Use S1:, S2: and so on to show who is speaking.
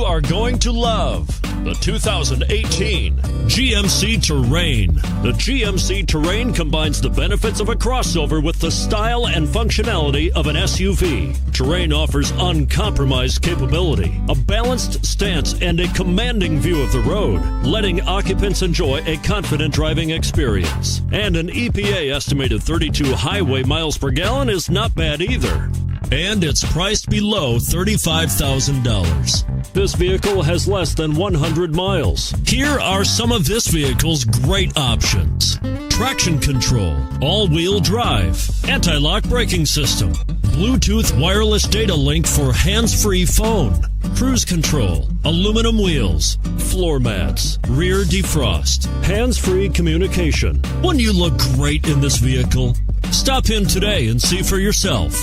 S1: you are going to love the 2018 GMC Terrain. The GMC Terrain combines the benefits of a crossover with the style and functionality of an SUV. Terrain offers uncompromised capability, a balanced stance, and a commanding view of the road, letting occupants enjoy a confident driving experience. And an EPA estimated 32 highway miles per gallon is not bad either. And it's priced below $35,000. This vehicle has less than 100 miles. Here are some of this vehicle's great options: traction control, all-wheel drive, anti-lock braking system, Bluetooth wireless data link for hands-free phone, cruise control, aluminum wheels, floor mats, rear defrost, hands-free communication. Wouldn't you look great in this vehicle? Stop in today and see for yourself.